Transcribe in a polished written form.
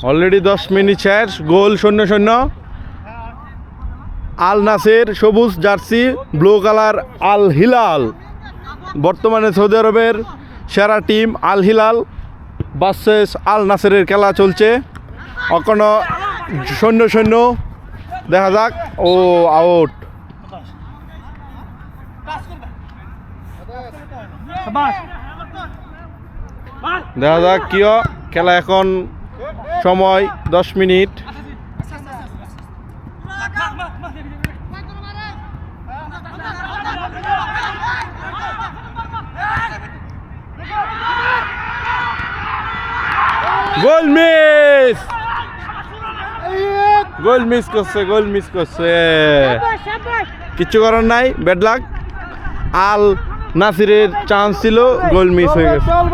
Already 10 minute শেষ, গোল 0-0। আল নাসের সবুজ jersey, blue colour Al Hilal. বর্তমানে সৌদি আরবের সেরা টিম আল হিলাল ভার্সেস আল নাসেরের খেলা চলছে। এখনো 0-0, দেখা যাক। ও আউট। দেখা যাক কি খেলা। এখন সময় 10 minute. Goal miss, goal miss করছে, গোল মিস করছে। কিচ্ছু করার নাই, ব্যাড লাক। আল নাসিরের চান্স ছিল, গোল মিস হয়ে গেছে।